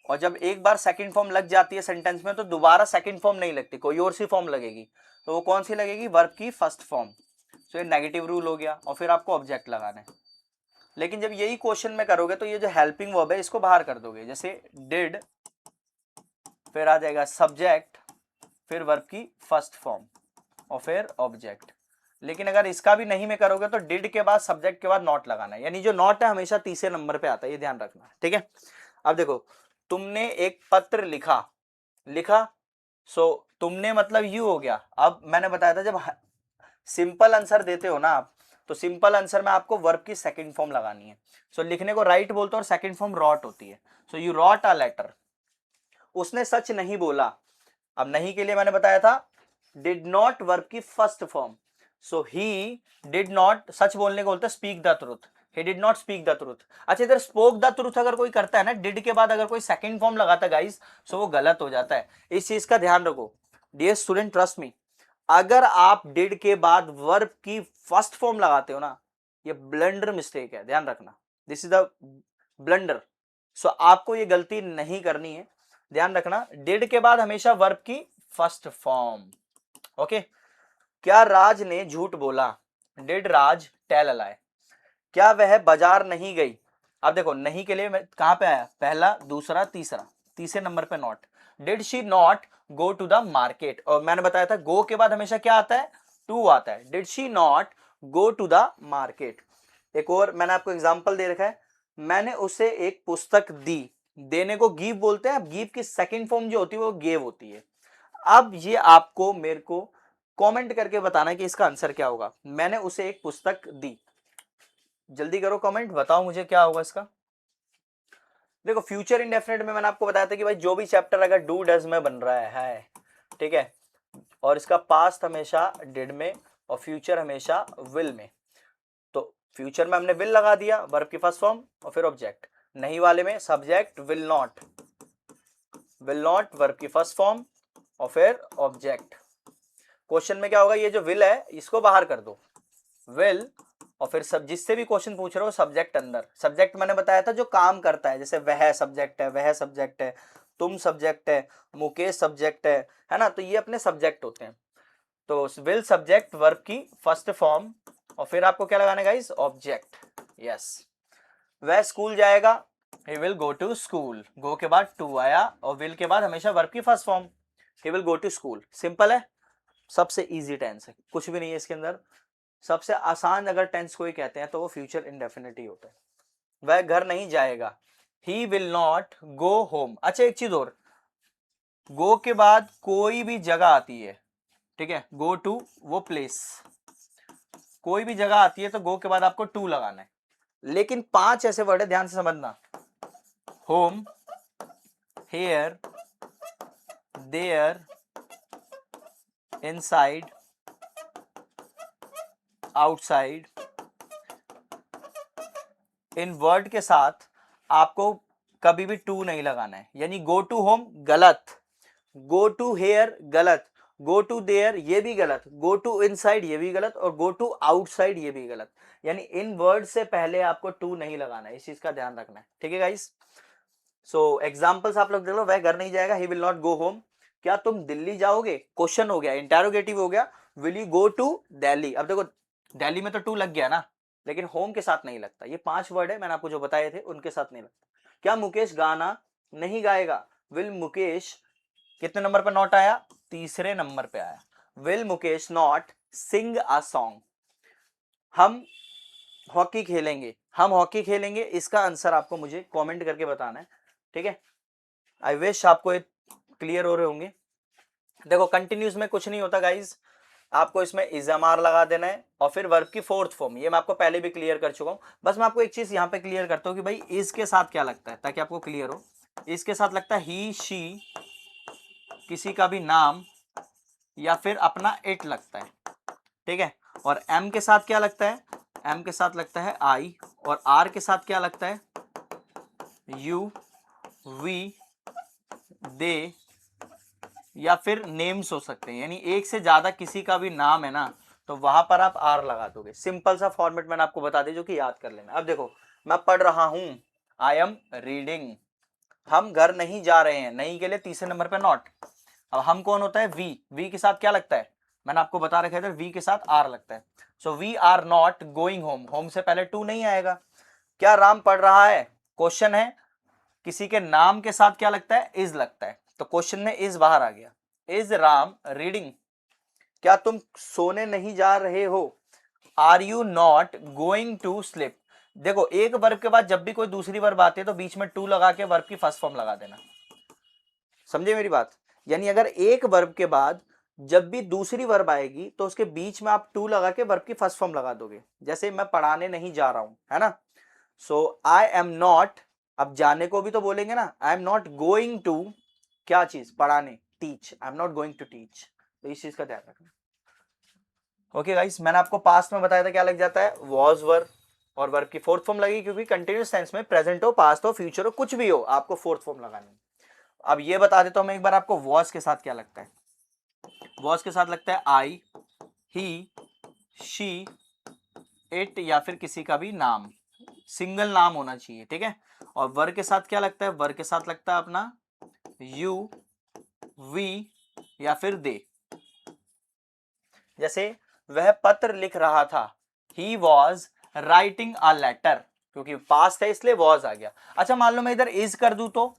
A: और जब एक बार सेकंड फॉर्म लग जाती है सेंटेंस में तो दोबारा सेकंड फॉर्म नहीं लगती, कोई और सी फॉर्म लगेगी। तो वो कौन सी लगेगी, वर्ब की फर्स्ट फॉर्म। तो ये नेगेटिव रूल हो गया, और फिर आपको ऑब्जेक्ट लगाना है। लेकिन जब यही क्वेश्चन में करोगे तो ये जो हेल्पिंग वर्ब है इसको बाहर कर दोगे, जैसे डिड, फिर आ जाएगा सब्जेक्ट, फिर वर्ब की फर्स्ट फॉर्म, और फिर ऑब्जेक्ट। लेकिन अगर इसका भी नहीं में करोगे तो डिड के बाद सब्जेक्ट के बाद नॉट लगाना है, यानी जो नॉट है हमेशा तीसरे नंबर पे आता है, ये ध्यान रखना। ठीक है। अब देखो, तुमने एक पत्र लिखा, लिखा, सो तुमने मतलब यू हो गया। अब मैंने बताया था जब सिंपल आंसर देते हो ना आप, तो सिंपल आंसर में आपको वर्ब की सेकंड फॉर्म लगानी है। सो लिखने को राइट बोलते हैं और सेकंड फॉर्म रॉट होती है। So you wrote a letter. उसने सच नहीं बोला, अब नहीं के लिए मैंने बताया था डिड नॉट वर्ब की first form. So he did not, सच बोलने को बोलते हैं speak the truth, he did not speak the truth. अच्छा, इधर स्पोक द ट्रूथ अगर कोई करता है ना, डिड के बाद अगर कोई सेकंड फॉर्म लगाता है गाइस, सो वो गलत हो जाता है। इस चीज का ध्यान रखो डियर स्टूडेंट, ट्रस्ट मी। अगर आप डिड के बाद वर्ब की फर्स्ट फॉर्म लगाते हो ना, ये ब्लंडर मिस्टेक है, ध्यान रखना। This is the blunder. So आपको ये गलती नहीं करनी है, ध्यान रखना। डिड के बाद हमेशा वर्ब की फर्स्ट फॉर्म। ओके। क्या राज ने झूठ बोला, डिड राज टेल अ लाई। क्या वह बाजार नहीं गई। अब देखो, नहीं के लिए कहां पे आया, पहला, दूसरा, तीसरा, तीसरे नंबर पे not. Did she not go to the market, और मैंने बताया था गो के बाद हमेशा क्या आता है, टू आता है। Did she not go to the market. एक और मैंने आपको एग्जांपल दे रखा है, मैंने उसे एक पुस्तक दी, देने को गिव बोलते हैं। अब गिव की सेकंड फॉर्म जो होती है वो गेव होती है। अब ये आपको मेरे को कमेंट करके बताना है कि इसका आंसर क्या होगा। मैंने उसे एक पुस्तक दी, जल्दी करो कमेंट, बताओ मुझे क्या होगा इसका। देखो, फ्यूचर इंडेफिनिट में मैंने आपको बताया था कि भाई जो भी चैप्टर अगर डू डज में बन रहा है, ठीक है, और इसका पास्ट हमेशा डिड में और फ्यूचर हमेशा विल में, तो फ्यूचर में हमने विल लगा दिया, वर्ब की फर्स्ट फॉर्म और फिर ऑब्जेक्ट। नहीं वाले में subject will not, will not verb की फर्स्ट फॉर्म और फिर ऑब्जेक्ट। क्वेश्चन में क्या होगा, ये जो विल है इसको बाहर कर दो, विल, और फिर सब जिससे भी क्वेश्चन पूछ रहे हो सब्जेक्ट अंदर। सब्जेक्ट मैंने बताया था जो काम करता है, जैसे वह सब्जेक्ट है, वह सब्जेक्ट है, तुम सब्जेक्ट है, मुकेश सब्जेक्ट है ना, तो ये अपने सब्जेक्ट होते हैं। तो विल सब्जेक्ट वर्ब की फर्स्ट फॉर्म, और फिर आपको क्या लगाना है गाइस, ऑब्जेक्ट। यस। वह स्कूल जाएगा, he will go to school, go के बाद टू आया और विल के बाद हमेशा वर्ब की first form, he will go to school. Simple है, सबसे इजी टेंस है, कुछ भी नहीं है इसके अंदर। सबसे आसान अगर टेंस कोई कहते हैं तो वो फ्यूचर इंडेफिनिट ही होता है। वह घर नहीं जाएगा, he will not go home. अच्छा, एक चीज और, गो के बाद कोई भी जगह आती है, ठीक है, गो टू वो प्लेस, कोई भी जगह आती है तो गो के बाद आपको टू लगाना है। लेकिन 5 ऐसे वर्ड है, ध्यान से समझना, home, here, there, inside, outside. इन वर्ड के साथ आपको कभी भी टू नहीं लगाना है, यानी गो टू होम गलत, गो टू हेयर गलत, गो टू देयर ये भी गलत, गो टू इनसाइड ये भी गलत, और गो टू आउटसाइड ये भी गलत। यानी इन वर्ड से पहले आपको टू नहीं लगाना है, इस चीज का ध्यान रखना है। ठीक है गाइस। सो एग्जांपल्स आप लोग देख लो, वह घर नहीं जाएगा, he will not go home. क्या तुम दिल्ली जाओगे, क्वेश्चन हो गया, इंटेरोगेटिव हो गया। Will you go to Delhi. अब देखो, दिल्ली में तो टू लग गया ना, लेकिन होम के साथ नहीं लगता। ये 5 वर्ड है मैंने आपको जो बताए थे उनके साथ नहीं लगता। क्या मुकेश गाना नहीं गाएगा, विल मुकेश कितने नंबर पे नॉट आया? तीसरे नंबर पे आया। Will Mukesh not sing a song? हम हॉकी खेलेंगे, हम हॉकी खेलेंगे, इसका आंसर आपको मुझे कमेंट करके बताना है, ठीक है। आई विश आपको ये क्लियर हो रहे होंगे। देखो कंटिन्यूस में कुछ नहीं होता गाइज, आपको इसमें इजमार लगा देना है और फिर वर्ब की फोर्थ फॉर्म, ये मैं आपको पहले भी क्लियर कर चुका हूं। बस मैं आपको एक चीज यहां पे क्लियर करता हूं कि भाई इसके साथ क्या लगता है, ताकि आपको क्लियर हो। इसके साथ लगता है ही शी, किसी का भी नाम, या फिर अपना इट लगता है, ठीक है। और एम के साथ क्या लगता है? एम के साथ लगता है आई, और आर के साथ क्या लगता है? यू, वी, दे, या फिर नेम्स हो सकते हैं, यानी एक से ज्यादा किसी का भी नाम है ना, तो वहां पर आप आर लगा दोगे। सिंपल सा फॉर्मेट मैंने आपको बता दिया जो कि याद कर लेना। अब देखो मैं पढ़ रहा हूं, आई एम रीडिंग। हम घर नहीं जा रहे हैं, नहीं के लिए तीसरे नंबर पे नॉट। अब हम कौन होता है? वी, वी के साथ क्या लगता है? मैंने आपको बता रखा था, वी के साथ आर लगता है। So we are not going home, home से पहले टू नहीं आएगा। क्या राम पढ़ रहा है? क्वेश्चन है, किसी के नाम के साथ क्या लगता है? इज लगता है, तो क्वेश्चन में इज बाहर आ गया। Is Ram reading? क्या तुम सोने नहीं जा रहे हो? Are you not going to sleep? देखो एक वर्ब के बाद जब भी कोई दूसरी वर्ब आती है तो बीच में टू लगा के वर्ब की फर्स्ट फॉर्म लगा देना, समझे मेरी बात? यानी अगर एक वर्ब के बाद जब भी दूसरी वर्ब आएगी तो उसके बीच में आप टू लगा के वर्ब की फर्स्ट फॉर्म लगा दोगे। जैसे मैं पढ़ाने नहीं जा रहा हूं, है ना। सो आई एम नॉट, अब जाने को भी तो बोलेंगे ना, I am not going to क्या चीज? पढ़ाने, teach, I am not going to teach. तो इस चीज का ध्यान रखना। ओके गाइस, मैंने आपको पास्ट में बताया था क्या लग जाता है? वॉज वर्ब, और वर्ब की फोर्थ फॉर्म लगेगी, क्योंकि कंटिन्यूस टेंस में प्रेजेंट हो, पास्ट हो, फ्यूचर हो, कुछ भी हो, आपको फोर्थ फॉर्म लगानी है। अब ये बता देता हूं मैं एक बार आपको, वॉज के साथ क्या लगता है? वॉज के साथ लगता है आई, ही, शी, इट, या फिर किसी का भी नाम, सिंगल नाम होना चाहिए, ठीक है। और वर्ग के साथ क्या लगता है? वर्ग के साथ लगता है अपना यू, वी, या फिर दे। जैसे वह पत्र लिख रहा था, he was writing a letter, क्योंकि पास्ट है इसलिए वॉज आ गया। अच्छा मान लो मैं इधर इज कर दूं तो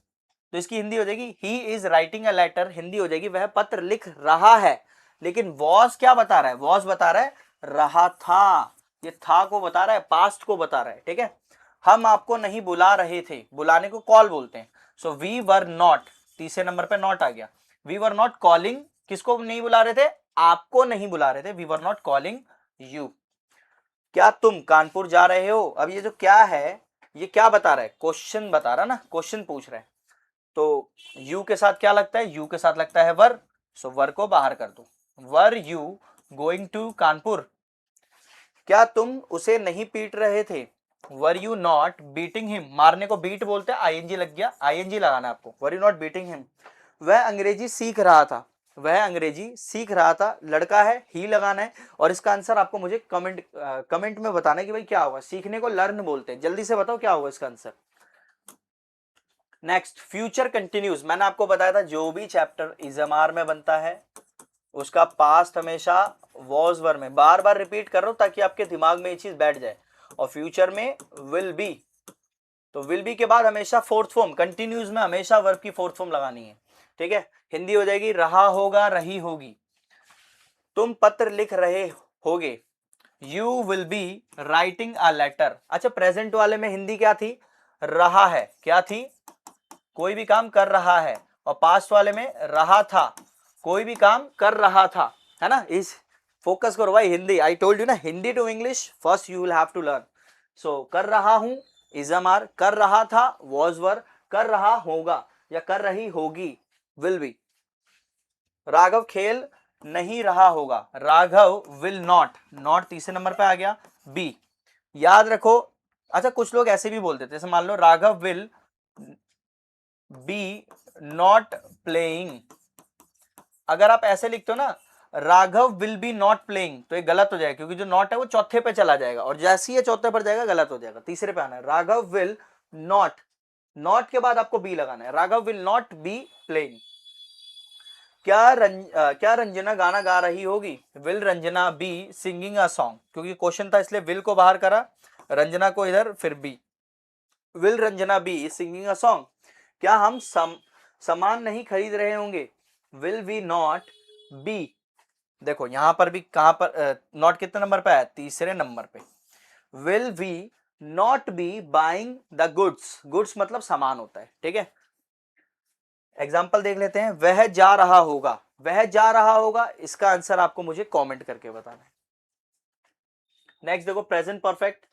A: इसकी हिंदी हो जाएगी he is writing a letter, Hindi हो जाएगी वह पत्र लिख रहा है। लेकिन वॉज क्या बता रहा है? वॉज बता रहा है रहा था, ये था को बता रहा है, पास्ट को बता रहा है, ठीक है। हम आपको नहीं बुला रहे थे, बुलाने को कॉल बोलते हैं। सो वी वर नॉट, तीसरे नंबर पे नॉट आ गया। वी वर नॉट कॉलिंग, किसको नहीं बुला रहे थे? आपको नहीं बुला रहे थे, we were not calling you. क्या तुम कानपुर जा रहे हो? अब ये जो क्या है, ये क्या बता रहा है? क्वेश्चन बता रहा है ना, क्वेश्चन पूछ रहा है। तो यू के साथ क्या लगता है? यू के साथ लगता है वर, सो वर को बाहर कर दो। Were you going to Kanpur? क्या तुम उसे नहीं पीट रहे थे? Were you not beating him? मारने को बीट बोलते हैं, आईएनजी लग गया, आईएनजी लगाना है आपको। वर यू नॉट बीटिंग हिम? वह अंग्रेजी सीख रहा था, वह अंग्रेजी सीख रहा था, लड़का है, ही लगाना है। और इसका आंसर आपको मुझे कमेंट में बताना है कि भाई क्या होगा। सीखने को लर्न बोलते हैं, जल्दी से बताओ क्या होगा इसका आंसर। Next, future continues. मैंने आपको बताया था जो भी चैप्टर इजमार में बनता है उसका पास्ट हमेशा वॉज वर में, बार बार रिपीट कर रहा हूं ताकि आपके दिमाग में ये चीज बैठ जाए। और फ्यूचर में विल बी, तो विल बी के बाद हमेशा फोर्थ फॉर्म, कंटिन्यूज में हमेशा वर्ब की फोर्थ फॉर्म लगानी है, ठीक है। हिंदी हो जाएगी रहा होगा, रही होगी। तुम पत्र लिख रहे होगे, you will be writing a letter. अच्छा प्रेजेंट वाले में हिंदी क्या थी? रहा है, क्या थी? कोई भी काम कर रहा है। और पास्ट वाले में रहा था, कोई भी काम कर रहा था, है ना। इस फोकस करो भाई, हिंदी, आई टोल्ड यू ना, Hindi to English first you will have to learn. So कर रहा हूं इजमार, कर रहा था वॉज वर, कर रहा होगा या कर रही होगी विल बी। राघव खेल नहीं रहा होगा, राघव विल नॉट, नॉट तीसरे नंबर पे आ गया, बी। याद रखो, अच्छा कुछ लोग ऐसे भी बोलते थे, जैसे मान लो Raghav will be not playing. अगर आप ऐसे लिखते हो ना, Raghav will be not playing, तो ये गलत हो जाएगा, क्योंकि जो नॉट है वो चौथे पे चला जाएगा, और जैसे ही ये चौथे पर जाएगा गलत हो जाएगा। तीसरे पे आना है, राघव विल नॉट, नॉट के बाद आपको बी लगाना है, Raghav will not be playing. क्या रंजना गाना गा रही होगी? Will Ranjana be singing a song, क्योंकि क्वेश्चन था इसलिए विल को बाहर करा, रंजना को इधर, फिर be. Will Ranjana be singing a song? क्या हम सामान नहीं खरीद रहे होंगे? विल वी नॉट बी, देखो यहां पर भी कहां पर नॉट कितने नंबर पे है, तीसरे नंबर पे। Will we not be buying the goods, goods मतलब सामान होता है, ठीक है। एग्जाम्पल देख लेते हैं, वह जा रहा होगा, वह जा रहा होगा, इसका आंसर आपको मुझे कमेंट करके बताना है। नेक्स्ट देखो प्रेजेंट परफेक्ट,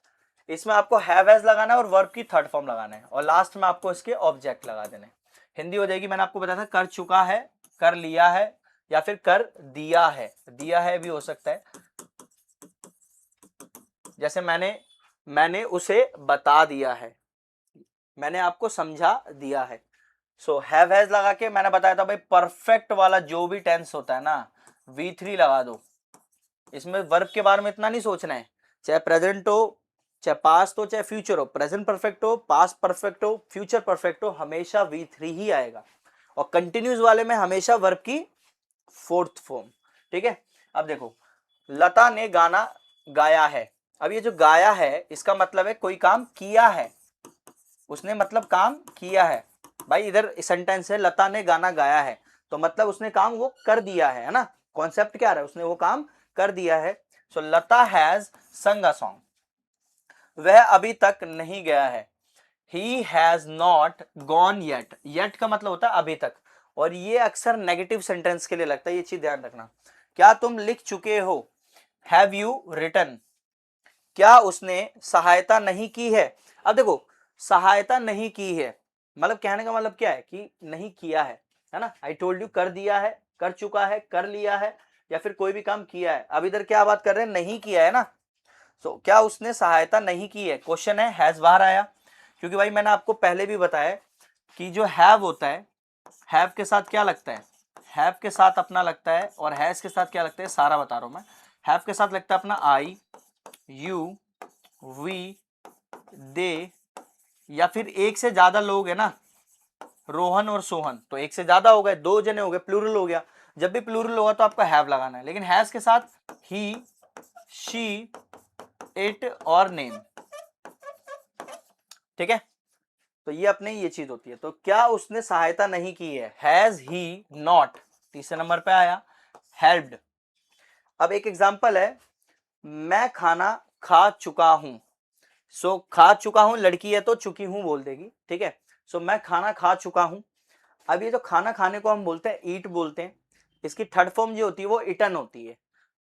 A: इसमें आपको हैव हैज लगाना है और वर्ब की थर्ड फॉर्म लगाना है और लास्ट में आपको इसके ऑब्जेक्ट लगा देने हैं। हिंदी हो जाएगी, मैंने आपको बताया था कर चुका है, कर लिया है, या फिर कर दिया है भी हो सकता है। जैसे मैंने उसे बता दिया है, मैंने आपको समझा दिया है। सो हैव हैज लगा के मैंने बताया था भाई परफेक्ट वाला जो भी टेंस होता है ना, V3 लगा दो। इसमें वर्ब के बारे में इतना नहीं सोचना है, चाहे प्रेजेंट हो, चाहे पास्ट हो, चाहे फ्यूचर हो, प्रेजेंट परफेक्ट हो, पास्ट परफेक्ट हो, फ्यूचर परफेक्ट हो, हमेशा V3 ही आएगा। और कंटिन्यूस वाले में हमेशा वर्ब की फोर्थ फॉर्म, ठीक है। अब देखो लता ने गाना गाया है, अब ये जो गाया है इसका मतलब है कोई काम किया है, उसने मतलब काम किया है। भाई इधर सेंटेंस है लता ने गाना गाया है, तो मतलब उसने काम वो कर दिया है ना। कॉन्सेप्ट क्या रहा है, उसने वो काम कर दिया है। सो लता हैज संग अ सॉन्ग, वह अभी तक नहीं गया है। He has not gone yet, yet का मतलब होता है अभी तक, और ये अक्सर नेगेटिव सेंटेंस के लिए लगता है, ये चीज ध्यान रखना। क्या तुम लिख चुके हो, हैव यू रिटन, क्या उसने सहायता नहीं की है। अब देखो सहायता नहीं की है मतलब कहने का मतलब क्या है कि नहीं किया है ना। आई टोल्ड यू कर दिया है, कर चुका है, कर लिया है, या फिर कोई भी काम किया है। अब इधर क्या बात कर रहे हैं, नहीं किया है ना। सो क्या उसने सहायता नहीं की है, क्वेश्चन है, हैज बाहर आया। क्योंकि भाई मैंने आपको पहले भी बताया कि जो हैव होता है, हैव के साथ क्या लगता है, हैव के साथ अपना लगता है, और हैज के साथ क्या लगता है, सारा बता रहा हूं मैं। हैव के साथ लगता है अपना आई, यू, वी, दे, या फिर एक से ज्यादा लोग है ना, रोहन और सोहन, तो एक से ज्यादा हो गए, दो जने हो गए, प्लूरल हो गया। जब भी प्लूरल होगा तो आपको हैव लगाना है। लेकिन हैज के साथ ही, शी, इट और नेम, ठीक है। तो ये अपने ये चीज होती है। तो क्या उसने सहायता नहीं की है, हैज ही नॉट, तीसरे नंबर पे आया, हेल्प्ड। अब एक एग्जांपल है, मैं खाना खा चुका हूं। सो खा चुका हूं, लड़की है तो चुकी हूं बोल देगी, ठीक है। सो मैं खाना खा चुका हूं। अब ये जो खाना खाने को हम बोलते हैं ईट बोलते हैं, इसकी थर्ड फॉर्म जो होती है वो इटन होती है।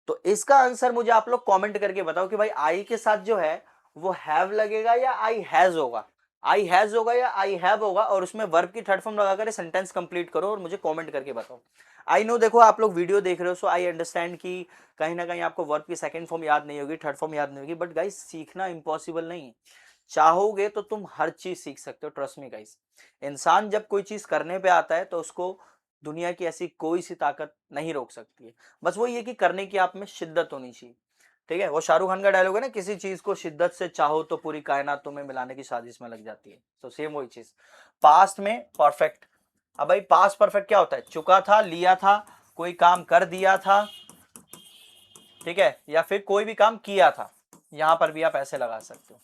A: तो इसका आंसर मुझे आप लोग कमेंट करके बताओ कि भाई आई के साथ जो है वो हैव लगेगा या आई हैज होगा, आई हैज होगा या आई हैव होगा, और उसमें वर्ब की थर्ड फॉर्म लगाकर सेंटेंस कंप्लीट करो और मुझे कमेंट करके बताओ। आई नो, देखो आप लोग वीडियो देख रहे हो, सो आई अंडरस्टैंड कि कहीं ना कहीं आपको वर्ब की सेकंड फॉर्म याद नहीं होगी, थर्ड फॉर्म याद नहीं होगी, बट गाइस सीखना इंपॉसिबल नहीं है। चाहोगे तो तुम हर चीज सीख सकते हो, ट्रस्ट मी गाइस। इंसान जब कोई चीज करने पे आता है तो उसको दुनिया की ऐसी कोई सी ताकत नहीं रोक सकती है। बस वो ये कि करने की आप में शिद्दत होनी चाहिए, ठीक है। वो शाहरुख खान का डायलॉग है ना, किसी चीज को शिद्दत से चाहो तो पूरी कायनात तुम्हें मिलाने की साजिश में लग जाती है। तो सेम वही चीज पास्ट में परफेक्ट। अब भाई पास्ट परफेक्ट क्या होता है, चुका था, लिया था, कोई काम कर दिया था, ठीक है, या फिर कोई भी काम किया था। यहां पर भी आप ऐसे लगा सकते हो।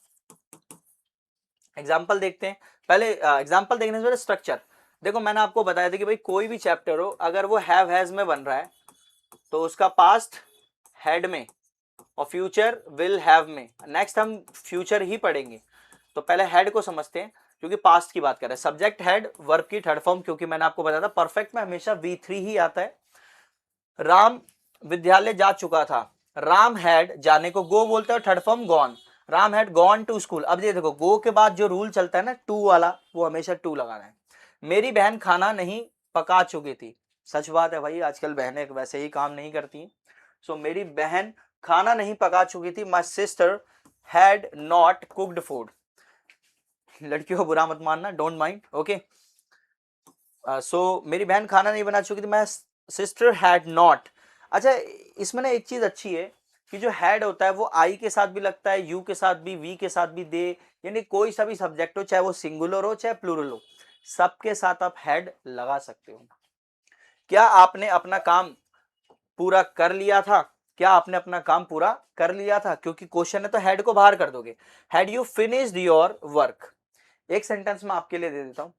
A: एग्जाम्पल देखते हैं। पहले एग्जाम्पल देखने से पहले स्ट्रक्चर देखो, मैंने आपको बताया था कि भाई कोई भी चैप्टर हो अगर वो हैव हैज में बन रहा है तो उसका पास्ट हैड में और फ्यूचर विल हैव में। नेक्स्ट हम फ्यूचर ही पढ़ेंगे, तो पहले हेड को समझते हैं क्योंकि पास्ट की बात कर रहे हैं। सब्जेक्ट हेड, वर्ब की थर्ड फॉर्म, क्योंकि मैंने आपको बताया था परफेक्ट में हमेशा V3 ही आता है। राम विद्यालय जा चुका था, राम हैड जाने को गो बोलते हैं, third form gone, Ram had gone to school. अब ये देखो गो के बाद जो रूल चलता है ना टू वाला, वो हमेशा टू लगाना है। मेरी बहन खाना नहीं पका चुकी थी, सच बात है भाई, आजकल बहनें वैसे ही काम नहीं करती। सो मेरी बहन खाना नहीं पका चुकी थी, my sister had not cooked food. लड़कियों को बुरा मत मानना, डोंट माइंड, ओके। सो मेरी बहन खाना नहीं बना चुकी थी, माई सिस्टर हैड नॉट। अच्छा इसमें ना एक चीज अच्छी है कि जो हैड होता है वो आई के साथ भी लगता है, यू के साथ भी, वी के साथ भी, दे, यानी कोई सा भी सब्जेक्ट हो, चाहे वो सिंगुलर हो चाहे प्लूरल हो, सबके साथ आप हैड लगा सकते हो। क्या आपने अपना काम पूरा कर लिया था, क्या आपने अपना काम पूरा कर लिया था, क्योंकि क्वेश्चन है तो हेड को बाहर कर दोगे। Had you finished your work, एक सेंटेंस में आपके लिए दे देता हूं,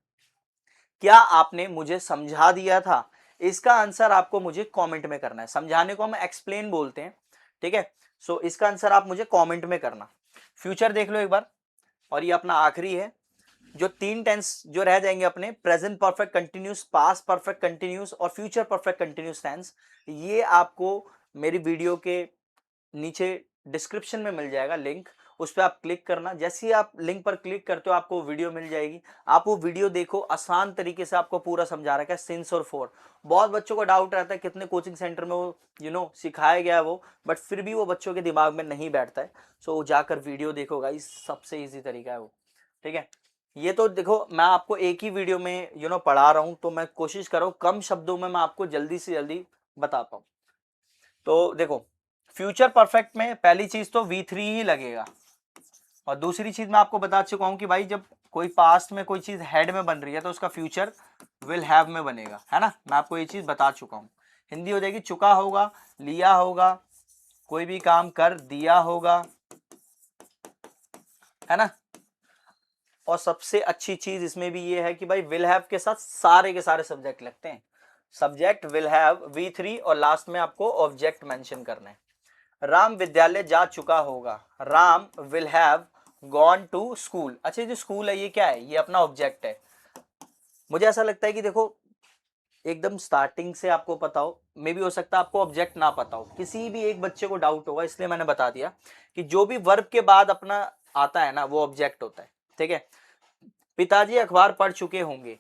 A: क्या आपने मुझे समझा दिया था, इसका आंसर आपको मुझे कमेंट में करना है। समझाने को हम एक्सप्लेन बोलते हैं, ठीक है। सो इसका आंसर आप मुझे कमेंट में करना। फ्यूचर देख लो एक बार, और ये अपना आखिरी है। जो 3 टेंस जो रह जाएंगे अपने, present perfect continuous, past perfect continuous और फ्यूचर परफेक्ट कंटिन्यूस टेंस, ये आपको मेरी वीडियो के नीचे डिस्क्रिप्शन में मिल जाएगा लिंक, उस पर आप क्लिक करना। जैसे ही आप लिंक पर क्लिक करते हो आपको वीडियो मिल जाएगी, आप वो वीडियो देखो। आसान तरीके से आपको पूरा समझा रखा है सिंस और फोर। बहुत बच्चों को डाउट रहता है कितने कोचिंग सेंटर में वो सिखाया गया है वो, बट फिर भी वो बच्चों के दिमाग में नहीं बैठता है। सो जाकर वीडियो देखो गाइस, सबसे ईजी तरीका है वो, ठीक है। ये तो देखो मैं आपको एक ही वीडियो में पढ़ा रहा हूं, तो मैं कोशिश कर रहा हूं कम शब्दों में मैं आपको जल्दी से जल्दी बता पाऊं। तो देखो, फ्यूचर परफेक्ट में पहली चीज तो V3 ही लगेगा, और दूसरी चीज मैं आपको बता चुका हूं कि भाई जब कोई पास्ट में कोई चीज हेड में बन रही है तो उसका फ्यूचर विल हैव में बनेगा, है ना। मैं आपको ये चीज बता चुका हूं। हिंदी हो जाएगी चुका होगा, लिया होगा, कोई भी काम कर दिया होगा, है ना। और सबसे अच्छी चीज इसमें भी ये है कि भाई विल हैव के साथ सारे के सारे सब्जेक्ट लगते हैं। सब्जेक्ट विल हैव V3 और लास्ट में आपको ऑब्जेक्ट मेंशन करना है। राम विद्यालय जा चुका होगा, Ram will have gone to school. अच्छा, जो स्कूल है ये क्या है, ये अपना ऑब्जेक्ट है। मुझे ऐसा लगता है कि देखो एकदम स्टार्टिंग से आपको पता हो, मे भी हो सकता है आपको ऑब्जेक्ट ना पता हो, किसी भी एक बच्चे को डाउट होगा, इसलिए मैंने बता दिया कि जो भी वर्ब के बाद अपना आता है ना वो ऑब्जेक्ट होता है, ठीक है। पिताजी अखबार पढ़ चुके होंगे,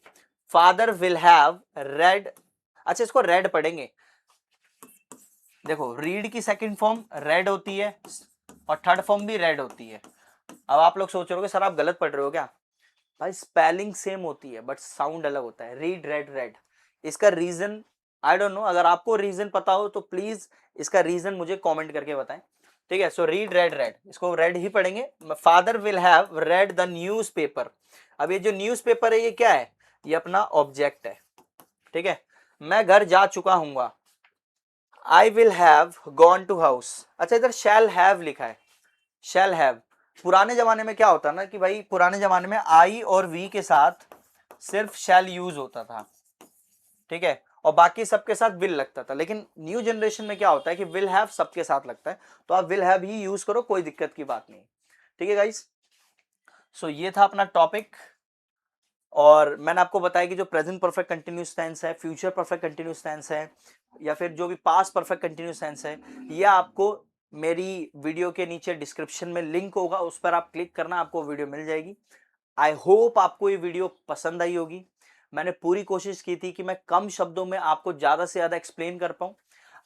A: फादर विल हैव रेड। अच्छा, इसको रेड पढ़ेंगे। देखो रीड की सेकंड फॉर्म रेड होती है और थर्ड फॉर्म भी रेड होती है। अब आप लोग सोच रहे हो सर आप गलत पढ़ रहे हो क्या। भाई स्पेलिंग सेम होती है बट साउंड अलग होता है, रीड रेड रेड। इसका रीजन आई डोंट नो, अगर आपको रीजन पता हो तो प्लीज इसका रीजन मुझे कमेंट करके बताएं, ठीक है। सो रीड रेड रेड, इसको रेड ही पढ़ेंगे। Father will have read the news paper. अब ये जो न्यूज पेपर है ये क्या है, ये अपना ऑब्जेक्ट है, ठीक है। मैं घर जा चुका हूंगा, I will have gone to house. अच्छा, इधर शैल हैव लिखा है, शैल हैव। पुराने जमाने में क्या होता ना कि भाई पुराने जमाने में आई और वी के साथ सिर्फ शैल यूज होता था, ठीक है, और बाकी सबके साथ विल लगता था। लेकिन न्यू जनरेशन में क्या होता है कि विल हैव सबके साथ लगता है, तो आप विल हैव ही यूज करो, कोई दिक्कत की बात नहीं, ठीक है गाइस। सो ये था अपना टॉपिक, और मैंने आपको बताया कि जो प्रेजेंट परफेक्ट कंटिन्यूस टेंस है, फ्यूचर परफेक्ट कंटिन्यूस टेंस है, या फिर जो भी पास्ट परफेक्ट कंटिन्यूस टेंस है, ये आपको मेरी वीडियो के नीचे डिस्क्रिप्शन में लिंक होगा, उस पर आप क्लिक करना, आपको वीडियो मिल जाएगी। आई होप आपको ये वीडियो पसंद आई होगी। मैंने पूरी कोशिश की थी कि मैं कम शब्दों में आपको ज्यादा से ज्यादा एक्सप्लेन कर पाऊं।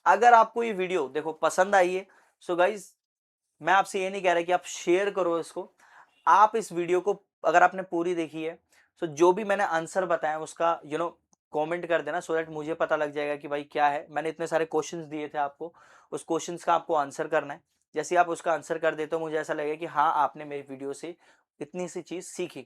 A: अगर आपको ये वीडियो देखो पसंद आई है, सो गाइज मैं आपसे ये नहीं कह रहा कि आप शेयर करो इसको, आप इस वीडियो को अगर आपने पूरी देखी है तो जो भी मैंने आंसर बताया उसका कमेंट कर देना, सो दैट मुझे पता लग जाएगा कि भाई क्या है। मैंने इतने सारे क्वेश्चंस दिए थे आपको, उस क्वेश्चंस का आपको आंसर करना है। जैसे आप उसका आंसर कर देते हो मुझे ऐसा लगेगा कि हाँ आपने मेरी वीडियो से इतनी सी चीज सीखी।